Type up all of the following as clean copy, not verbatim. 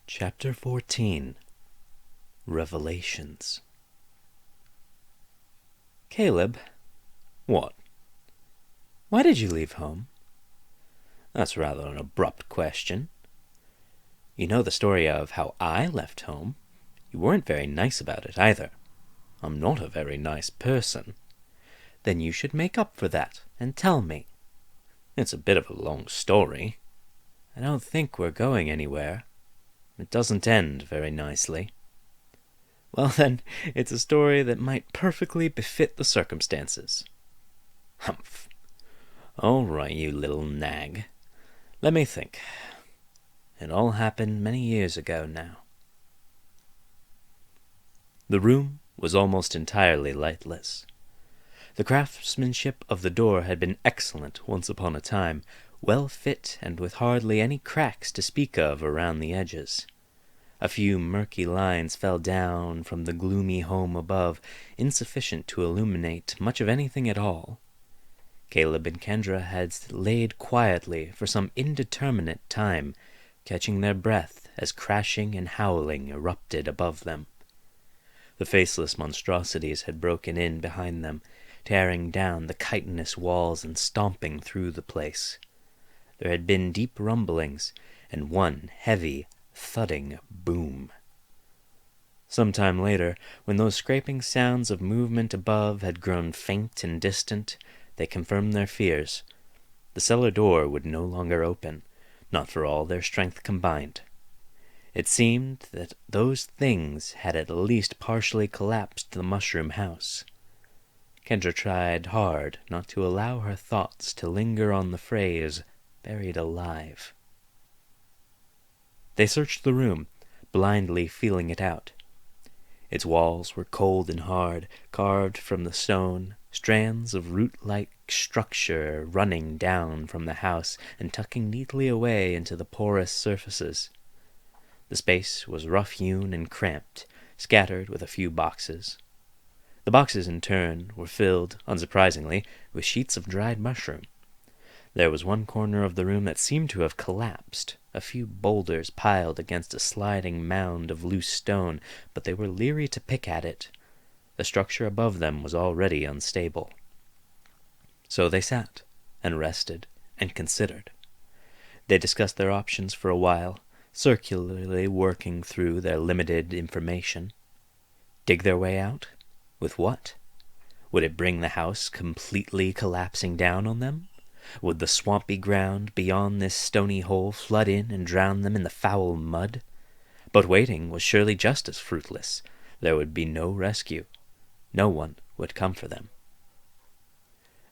Chapter 14 Revelations. Caleb? What? Why did you leave home? That's rather an abrupt question. You know the story of how I left home. You weren't very nice about it either. I'm not a very nice person. Then you should make up for that and tell me. It's a bit of a long story. I don't think we're going anywhere. It doesn't end very nicely. Well then, it's a story that might perfectly befit the circumstances. Humph. All right, you little nag. Let me think. It all happened many years ago now. The room was almost entirely lightless. The craftsmanship of the door had been excellent once upon a time, well fit and with hardly any cracks to speak of around the edges. A few murky lines fell down from the gloomy home above, insufficient to illuminate much of anything at all. Caleb and Kendra had laid quietly for some indeterminate time, catching their breath as crashing and howling erupted above them. The faceless monstrosities had broken in behind them, tearing down the chitinous walls and stomping through the place. There had been deep rumblings, and one heavy, thudding boom. Some time later, when those scraping sounds of movement above had grown faint and distant, they confirmed their fears. The cellar door would no longer open, not for all their strength combined. It seemed that those things had at least partially collapsed the mushroom house. Kendra tried hard not to allow her thoughts to linger on the phrase, buried alive. They searched the room, blindly feeling it out. Its walls were cold and hard, carved from the stone, strands of root-like structure running down from the house and tucking neatly away into the porous surfaces. The space was rough-hewn and cramped, scattered with a few boxes. The boxes, in turn, were filled, unsurprisingly, with sheets of dried mushroom. There was one corner of the room that seemed to have collapsed, a few boulders piled against a sliding mound of loose stone, but they were leery to pick at it. The structure above them was already unstable. So they sat, and rested, and considered. They discussed their options for a while, circularly working through their limited information. Dig their way out? With what? Would it bring the house completely collapsing down on them? Would the swampy ground beyond this stony hole flood in and drown them in the foul mud? But waiting was surely just as fruitless. There would be no rescue. No one would come for them.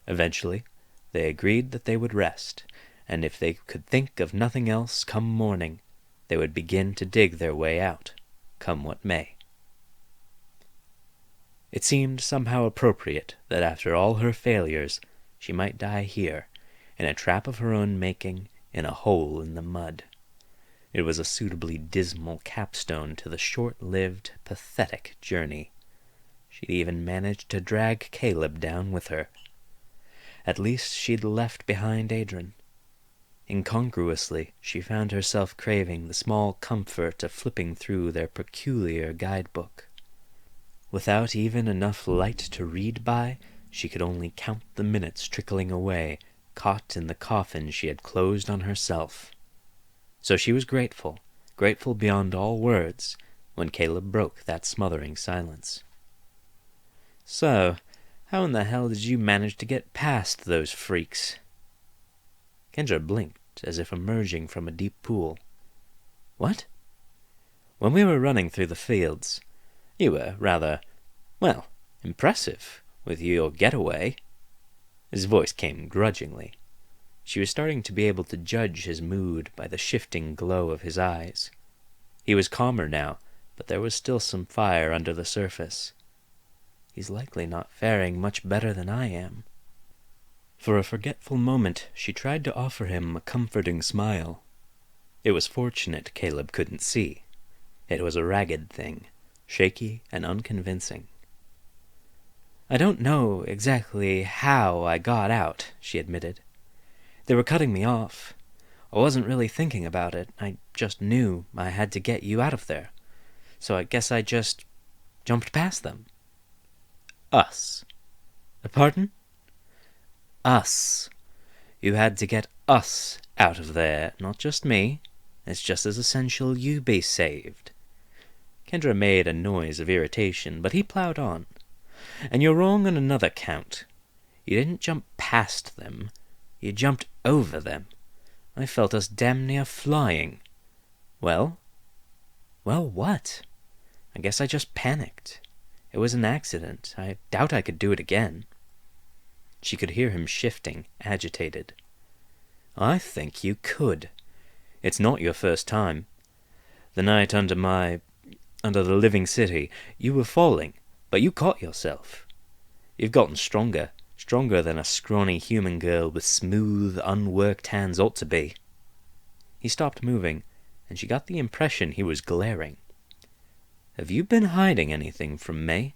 Eventually, they agreed that they would rest, and if they could think of nothing else come morning, they would begin to dig their way out, come what may. It seemed somehow appropriate that after all her failures, she might die here, in a trap of her own making, in a hole in the mud. It was a suitably dismal capstone to the short-lived, pathetic journey. She'd even managed to drag Caleb down with her. At least she'd left behind Adrian. Incongruously, she found herself craving the small comfort of flipping through their peculiar guidebook. Without even enough light to read by, she could only count the minutes trickling away, caught in the coffin she had closed on herself. So she was grateful beyond all words, when Caleb broke that smothering silence. "So, how in the hell did you manage to get past those freaks?" Kendra blinked, as if emerging from a deep pool. "What?" "When we were running through the fields, you were rather, well, impressive with your getaway." His voice came grudgingly. She was starting to be able to judge his mood by the shifting glow of his eyes. He was calmer now, but there was still some fire under the surface. He's likely not faring much better than I am. For a forgetful moment, she tried to offer him a comforting smile. It was fortunate Caleb couldn't see. It was a ragged thing, shaky and unconvincing. "I don't know exactly how I got out," she admitted. "They were cutting me off. I wasn't really thinking about it. I just knew I had to get you out of there. So I guess I just jumped past them. Us. Pardon? Us. You had to get us out of there, not just me. It's just as essential you be saved. Kendra made a noise of irritation, but he plowed on. And you're wrong on another count. You didn't jump past them. You jumped over them. I felt us damn near flying. Well? Well, what? I guess I just panicked. It was an accident. I doubt I could do it again. She could hear him shifting, agitated. I think you could. It's not your first time. The night under the living city, you were falling, but you caught yourself. You've gotten stronger than a scrawny human girl with smooth, unworked hands ought to be. He stopped moving, and she got the impression he was glaring. Have you been hiding anything from me?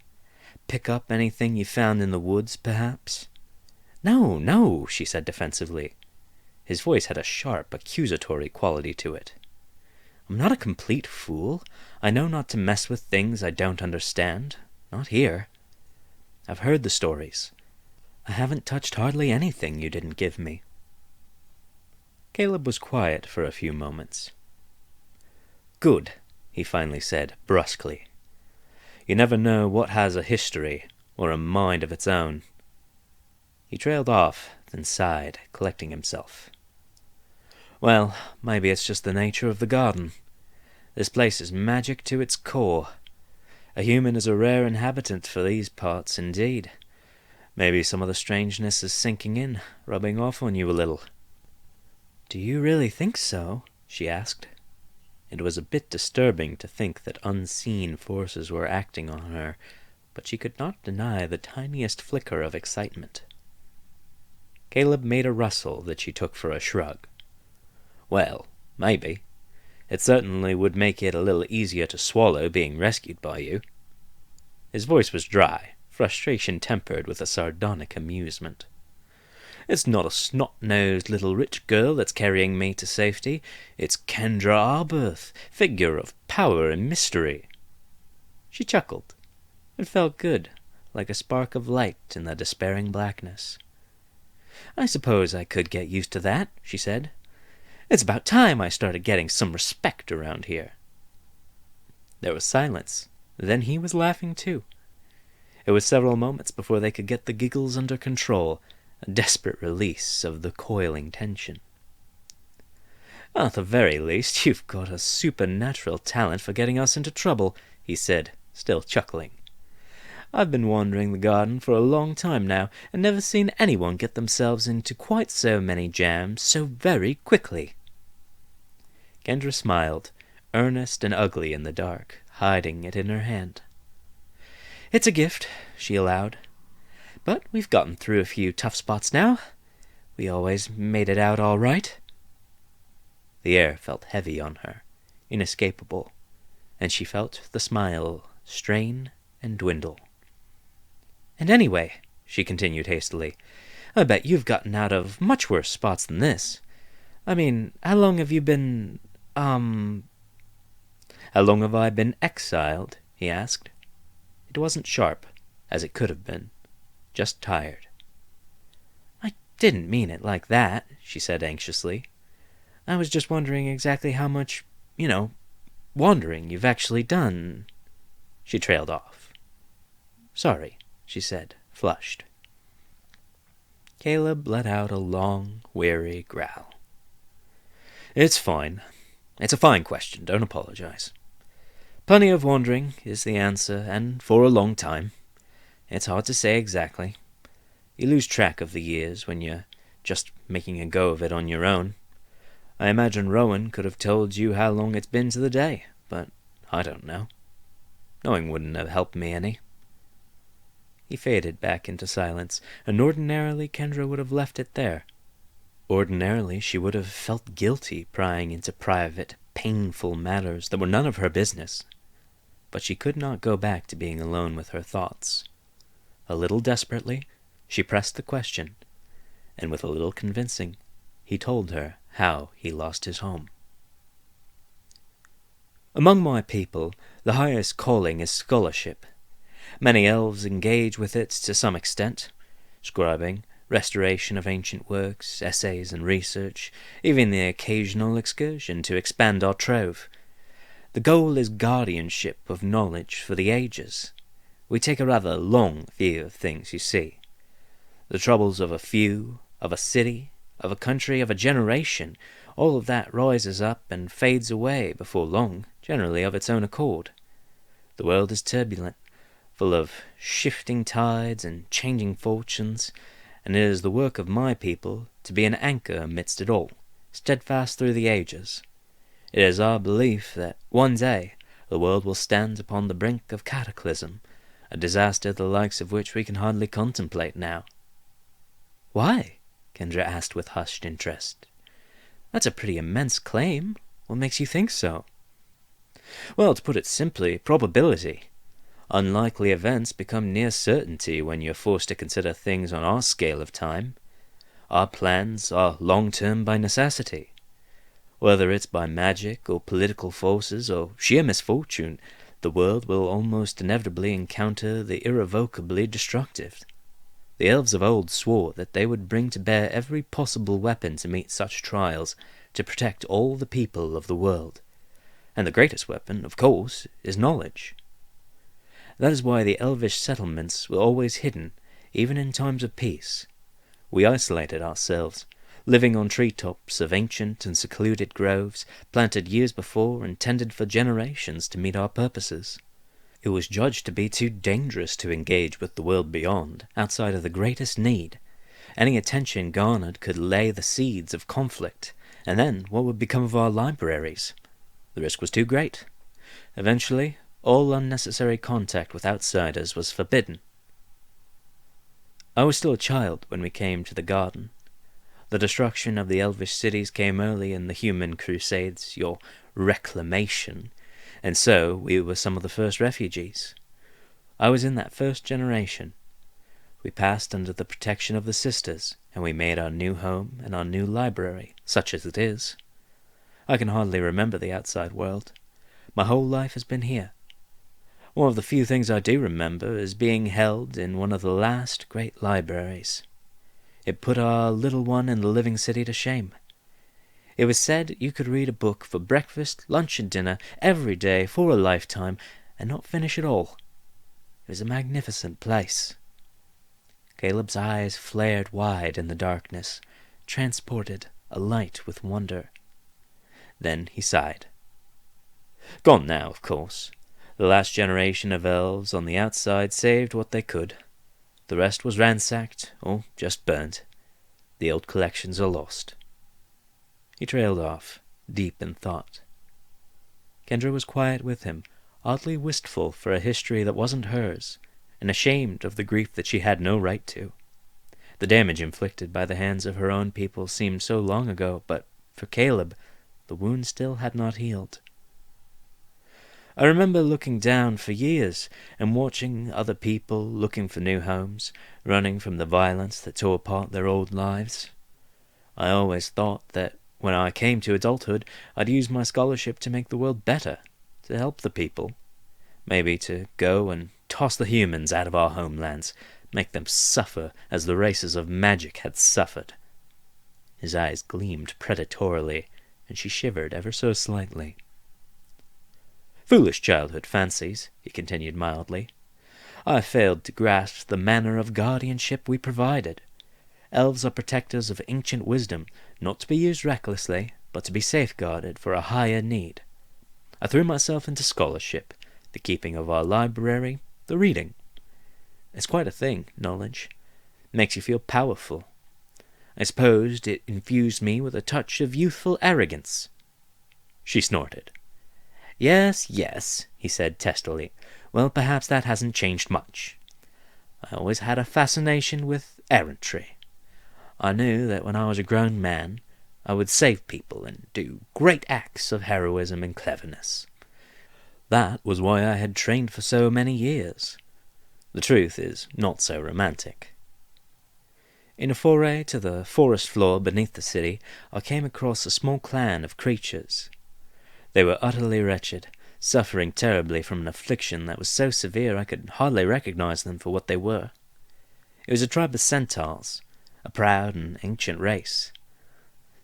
Pick up anything you found in the woods, perhaps? No, she said defensively. His voice had a sharp, accusatory quality to it. I'm not a complete fool. I know not to mess with things I don't understand. Not here. I've heard the stories. I haven't touched hardly anything you didn't give me. Caleb was quiet for a few moments. Good, he finally said, brusquely. You never know what has a history, or a mind of its own. He trailed off, then sighed, collecting himself. Well, maybe it's just the nature of the garden. This place is magic to its core. A human is a rare inhabitant for these parts, indeed. Maybe some of the strangeness is sinking in, rubbing off on you a little. Do you really think so? She asked. It was a bit disturbing to think that unseen forces were acting on her, but she could not deny the tiniest flicker of excitement. Caleb made a rustle that she took for a shrug. Well, maybe. It certainly would make it a little easier to swallow being rescued by you. His voice was dry, frustration tempered with a sardonic amusement. It's not a snot-nosed little rich girl that's carrying me to safety. It's Kendra Arberth, figure of power and mystery. She chuckled. It felt good, like a spark of light in the despairing blackness. I suppose I could get used to that, she said. It's about time I started getting some respect around here. There was silence. Then he was laughing too. It was several moments before they could get the giggles under control, a desperate release of the coiling tension. At the very least, you've got a supernatural talent for getting us into trouble, he said, still chuckling. I've been wandering the garden for a long time now, and never seen anyone get themselves into quite so many jams so very quickly. Kendra smiled, earnest and ugly in the dark, hiding it in her hand. It's a gift, she allowed. But we've gotten through a few tough spots now. We always made it out all right. The air felt heavy on her, inescapable, and she felt the smile strain and dwindle. And anyway, she continued hastily, I bet you've gotten out of much worse spots than this. I mean, how long have you been, How long have I been exiled? He asked. It wasn't sharp, as it could have been. Just tired. I didn't mean it like that, she said anxiously. I was just wondering exactly how much, wandering you've actually done. She trailed off. Sorry, she said, flushed. Caleb let out a long, weary growl. It's fine. It's a fine question, don't apologize. Plenty of wandering is the answer, and for a long time. It's hard to say exactly. You lose track of the years when you're just making a go of it on your own. I imagine Rowan could have told you how long it's been to the day, but I don't know. Knowing wouldn't have helped me any. He faded back into silence, and ordinarily Kendra would have left it there. Ordinarily she would have felt guilty prying into private, painful matters that were none of her business. But she could not go back to being alone with her thoughts. A little desperately, she pressed the question, and with a little convincing, he told her how he lost his home. Among my people, the highest calling is scholarship. Many elves engage with it to some extent, scribing, restoration of ancient works, essays and research, even the occasional excursion to expand our trove. The goal is guardianship of knowledge for the ages. We take a rather long view of things, you see. The troubles of a few, of a city, of a country, of a generation, all of that rises up and fades away before long, generally of its own accord. The world is turbulent, full of shifting tides and changing fortunes, and it is the work of my people to be an anchor amidst it all, steadfast through the ages. It is our belief that one day the world will stand upon the brink of cataclysm, a disaster the likes of which we can hardly contemplate now. "Why?" Kendra asked with hushed interest. "That's a pretty immense claim. What makes you think so?" "Well, to put it simply, probability. Unlikely events become near certainty when you're forced to consider things on our scale of time. Our plans are long-term by necessity. Whether it's by magic or political forces or sheer misfortune, the world will almost inevitably encounter the irrevocably destructive. The elves of old swore that they would bring to bear every possible weapon to meet such trials, to protect all the people of the world. And the greatest weapon, of course, is knowledge. That is why the elvish settlements were always hidden, even in times of peace. We isolated ourselves, living on treetops of ancient and secluded groves, planted years before and tended for generations to meet our purposes. It was judged to be too dangerous to engage with the world beyond, outside of the greatest need. Any attention garnered could lay the seeds of conflict, and then what would become of our libraries? The risk was too great. Eventually, all unnecessary contact with outsiders was forbidden. I was still a child when we came to the garden. The destruction of the elvish cities came early in the human crusades, your reclamation, and so we were some of the first refugees. I was in that first generation. We passed under the protection of the sisters, and we made our new home and our new library, such as it is. I can hardly remember the outside world. My whole life has been here. One of the few things I do remember is being held in one of the last great libraries. It put our little one in the living city to shame. It was said you could read a book for breakfast, lunch, and dinner every day for a lifetime and not finish it all. It was a magnificent place. Caleb's eyes flared wide in the darkness, transported, alight with wonder. Then he sighed. Gone now, of course. The last generation of elves on the outside saved what they could. The rest was ransacked, or just burnt. The old collections are lost. He trailed off, deep in thought. Kendra was quiet with him, oddly wistful for a history that wasn't hers, and ashamed of the grief that she had no right to. The damage inflicted by the hands of her own people seemed so long ago, but for Caleb, the wound still had not healed. I remember looking down for years and watching other people looking for new homes, running from the violence that tore apart their old lives. I always thought that when I came to adulthood, I'd use my scholarship to make the world better, to help the people. Maybe to go and toss the humans out of our homelands, make them suffer as the races of magic had suffered. His eyes gleamed predatorily, and she shivered ever so slightly. Foolish childhood fancies, he continued mildly. I failed to grasp the manner of guardianship we provided. Elves are protectors of ancient wisdom, not to be used recklessly, but to be safeguarded for a higher need. I threw myself into scholarship, the keeping of our library, the reading. It's quite a thing, knowledge. It makes you feel powerful. I supposed it infused me with a touch of youthful arrogance. She snorted. Yes, he said testily. Well, perhaps that hasn't changed much. I always had a fascination with errantry. I knew that when I was a grown man, I would save people and do great acts of heroism and cleverness. That was why I had trained for so many years. The truth is not so romantic. In a foray to the forest floor beneath the city, I came across a small clan of creatures. They were utterly wretched, suffering terribly from an affliction that was so severe I could hardly recognize them for what they were. It was a tribe of centaurs, a proud and ancient race.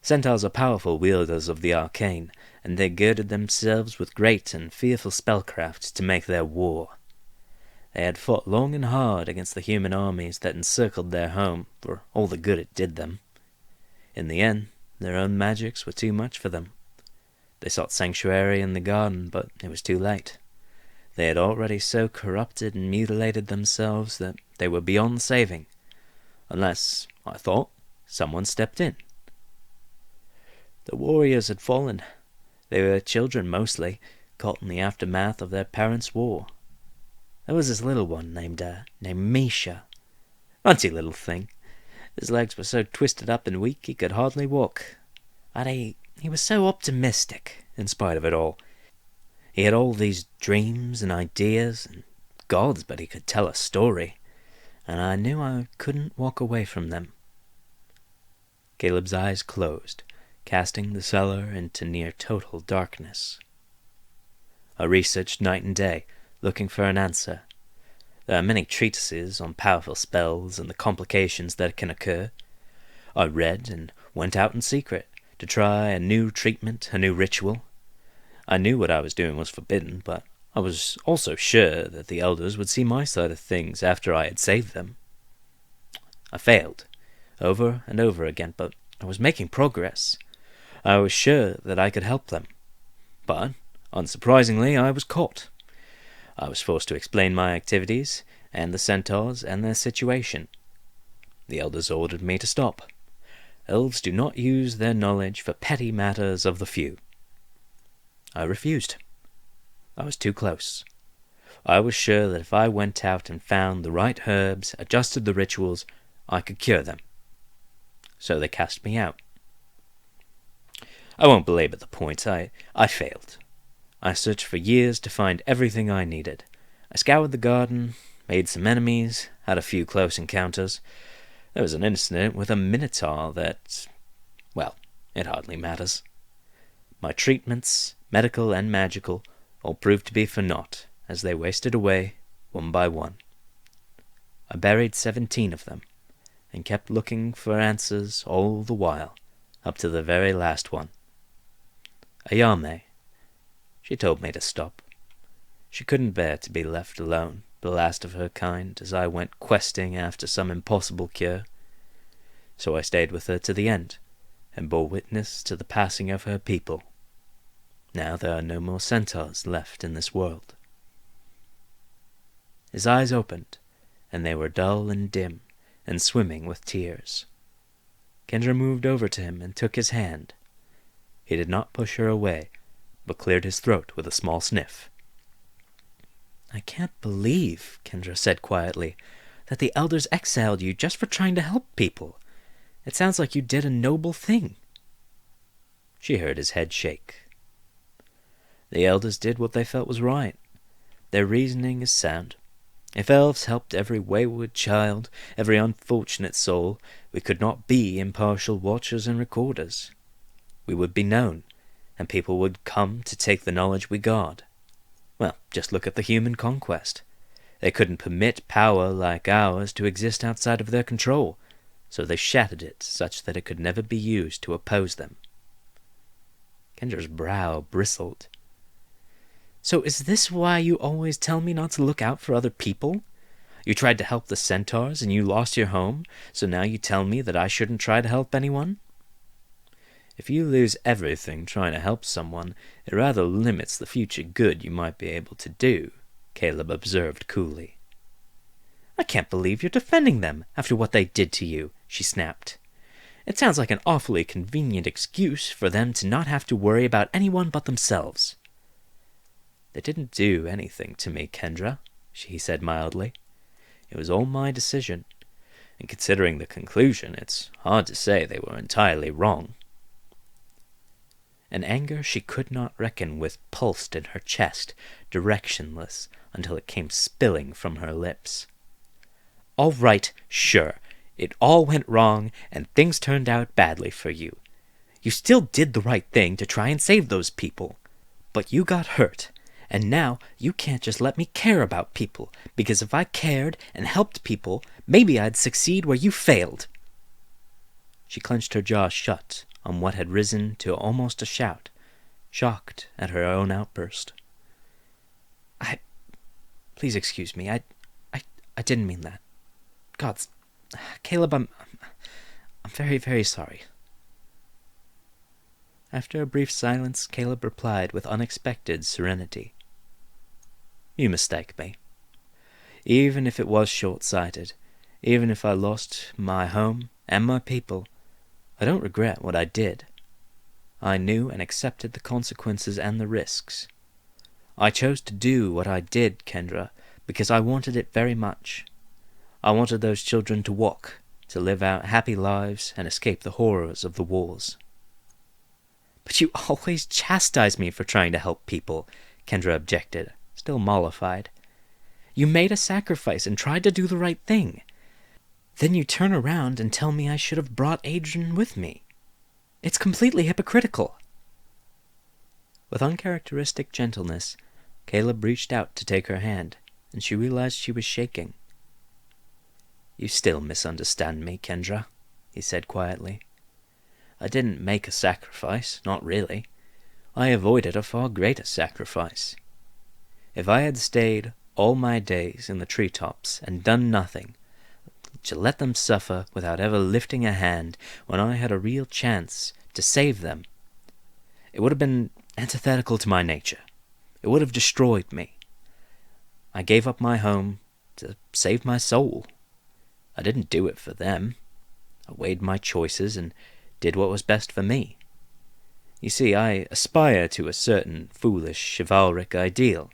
Centaurs are powerful wielders of the arcane, and they girded themselves with great and fearful spellcraft to make their war. They had fought long and hard against the human armies that encircled their home, for all the good it did them. In the end, their own magics were too much for them. They sought sanctuary in the garden, but it was too late. They had already so corrupted and mutilated themselves that they were beyond saving, unless, I thought, someone stepped in. The warriors had fallen. They were children mostly, caught in the aftermath of their parents' war. There was this little one named Misha. Runty little thing. His legs were so twisted up and weak he could hardly walk. But he was so optimistic, in spite of it all. He had all these dreams and ideas, and gods, but he could tell a story, and I knew I couldn't walk away from them. Caleb's eyes closed, casting the cellar into near total darkness. I researched night and day, looking for an answer. There are many treatises on powerful spells and the complications that can occur. I read and went out in secret to try a new treatment, a new ritual. I knew what I was doing was forbidden, but I was also sure that the elders would see my side of things after I had saved them. I failed, over and over again, but I was making progress. I was sure that I could help them. But, unsurprisingly, I was caught. I was forced to explain my activities, and the centaurs, and their situation. The elders ordered me to stop. Elves do not use their knowledge for petty matters of the few. I refused. I was too close. I was sure that if I went out and found the right herbs, adjusted the rituals, I could cure them. So they cast me out. I won't belabor the point. I failed. I searched for years to find everything I needed. I scoured the garden, made some enemies, had a few close encounters. There was an incident with a minotaur that, well, it hardly matters. My treatments, medical and magical, all proved to be for naught, as they wasted away, one by one. I buried 17 of them, and kept looking for answers all the while, up to the very last one. Ayame. She told me to stop. She couldn't bear to be left alone, the last of her kind, as I went questing after some impossible cure. So I stayed with her to the end, and bore witness to the passing of her people. Now there are no more centaurs left in this world. His eyes opened, and they were dull and dim, and swimming with tears. Kendra moved over to him and took his hand. He did not push her away, but cleared his throat with a small sniff. "I can't believe," Kendra said quietly, "that the elders exiled you just for trying to help people. It sounds like you did a noble thing." She heard his head shake. The elders did what they felt was right. Their reasoning is sound. If elves helped every wayward child, every unfortunate soul, we could not be impartial watchers and recorders. We would be known, and people would come to take the knowledge we guard. Well, just look at the human conquest. They couldn't permit power like ours to exist outside of their control, so they shattered it such that it could never be used to oppose them. Kendra's brow bristled. "So is this why you always tell me not to look out for other people? You tried to help the centaurs and you lost your home, so now you tell me that I shouldn't try to help anyone?" "If you lose everything trying to help someone, it rather limits the future good you might be able to do," Caleb observed coolly. "I can't believe you're defending them after what they did to you," she snapped. "It sounds like an awfully convenient excuse for them to not have to worry about anyone but themselves." "They didn't do anything to me, Kendra," he said mildly. "It was all my decision, and considering the conclusion, it's hard to say they were entirely wrong." An anger she could not reckon with pulsed in her chest, directionless, until it came spilling from her lips. "All right, sure. It all went wrong, and things turned out badly for you. You still did the right thing to try and save those people. But you got hurt, and now you can't just let me care about people, because if I cared and helped people, maybe I'd succeed where you failed." She clenched her jaw shut on what had risen to almost a shout, shocked at her own outburst. Please excuse me. I didn't mean that. Gods, Caleb, I'm very, very sorry." After a brief silence, Caleb replied with unexpected serenity. "You mistake me. Even if it was short-sighted, even if I lost my home and my people, I don't regret what I did. I knew and accepted the consequences and the risks. I chose to do what I did, Kendra, because I wanted it very much. I wanted those children to walk, to live out happy lives and escape the horrors of the wars." "But you always chastise me for trying to help people," Kendra objected, still mollified. "You made a sacrifice and tried to do the right thing. Then you turn around and tell me I should have brought Adrian with me. It's completely hypocritical." With uncharacteristic gentleness, Caleb reached out to take her hand, and she realized she was shaking. "You still misunderstand me, Kendra," he said quietly. "I didn't make a sacrifice, not really. I avoided a far greater sacrifice. If I had stayed all my days in the treetops and done nothing, to let them suffer without ever lifting a hand when I had a real chance to save them, it would have been antithetical to my nature. It would have destroyed me. I gave up my home to save my soul. I didn't do it for them. I weighed my choices and did what was best for me. You see, I aspire to a certain foolish chivalric ideal,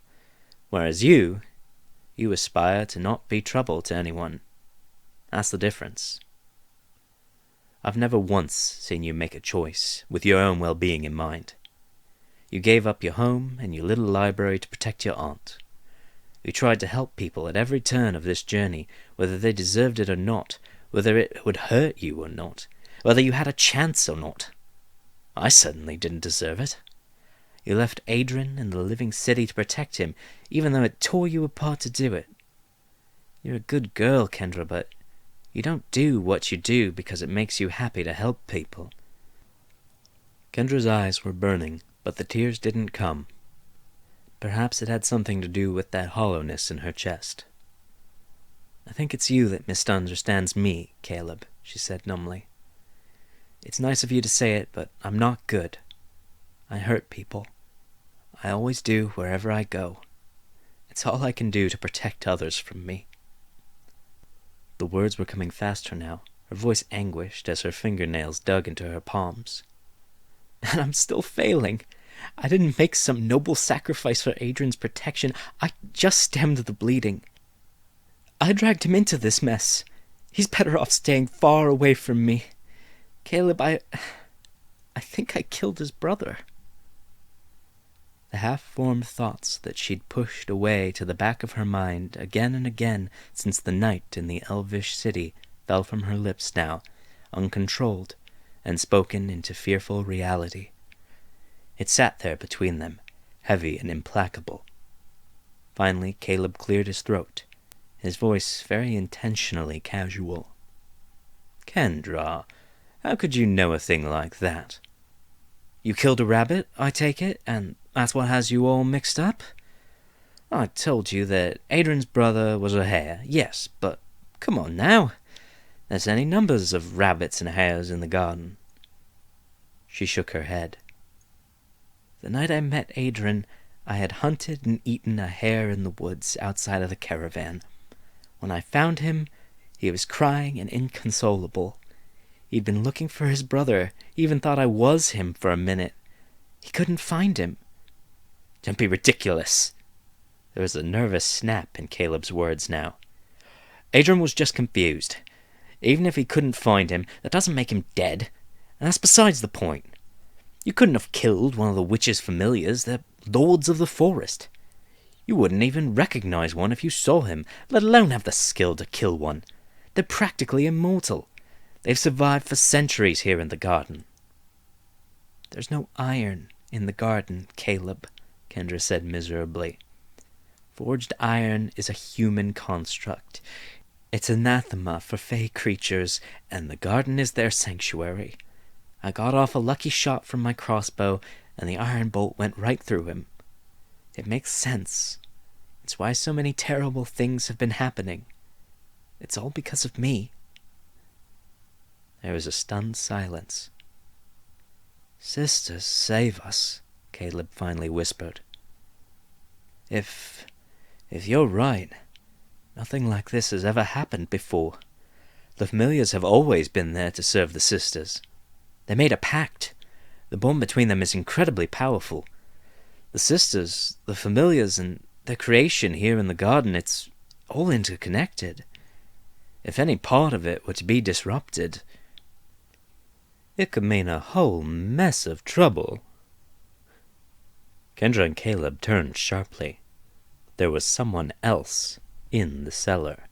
whereas you aspire to not be trouble to anyone. That's the difference. I've never once seen you make a choice with your own well-being in mind. You gave up your home and your little library to protect your aunt. You tried to help people at every turn of this journey, whether they deserved it or not, whether it would hurt you or not, whether you had a chance or not. I certainly didn't deserve it. You left Adrian in the living city to protect him, even though it tore you apart to do it. You're a good girl, Kendra, but you don't do what you do because it makes you happy to help people." Kendra's eyes were burning, but the tears didn't come. Perhaps it had something to do with that hollowness in her chest. "I think it's you that misunderstands me, Caleb," she said numbly. "It's nice of you to say it, but I'm not good. I hurt people. I always do wherever I go. It's all I can do to protect others from me." The words were coming faster now, her voice anguished as her fingernails dug into her palms. "And I'm still failing. I didn't make some noble sacrifice for Adrian's protection. I just stemmed the bleeding. I dragged him into this mess. He's better off staying far away from me. Caleb, I think I killed his brother." The half-formed thoughts that she'd pushed away to the back of her mind again and again since the night in the elvish city fell from her lips now, uncontrolled, and spoken into fearful reality. It sat there between them, heavy and implacable. Finally, Caleb cleared his throat, his voice very intentionally casual. "Kendra, how could you know a thing like that? You killed a rabbit, I take it, and that's what has you all mixed up? I told you that Adrian's brother was a hare, yes, but come on now. There's any numbers of rabbits and hares in the garden." She shook her head. "The night I met Adrian, I had hunted and eaten a hare in the woods outside of the caravan. When I found him, he was crying and inconsolable. He'd been looking for his brother, even thought I was him for a minute. He couldn't find him." "Don't be ridiculous." There was a nervous snap in Caleb's words now. "Adrian was just confused. Even if he couldn't find him, that doesn't make him dead. And that's besides the point. You couldn't have killed one of the witch's familiars. They're lords of the forest. You wouldn't even recognize one if you saw him, let alone have the skill to kill one. They're practically immortal. They've survived for centuries here in the garden. There's no iron in the garden, Caleb, Kendra said miserably. Forged iron is a human construct. It's anathema for fey creatures, and the garden is their sanctuary. I got off a lucky shot from my crossbow, and the iron bolt went right through him. It makes sense. It's why so many terrible things have been happening. It's all because of me. There was a stunned silence. Sisters, save us, Caleb finally whispered. If you're right, nothing like this has ever happened before. The familiars have always been there to serve the sisters. They made a pact. The bond between them is incredibly powerful. The sisters, the familiars, and their creation here in the garden, it's all interconnected. If any part of it were to be disrupted, it could mean a whole mess of trouble. Kendra and Caleb turned sharply. There was someone else in the cellar.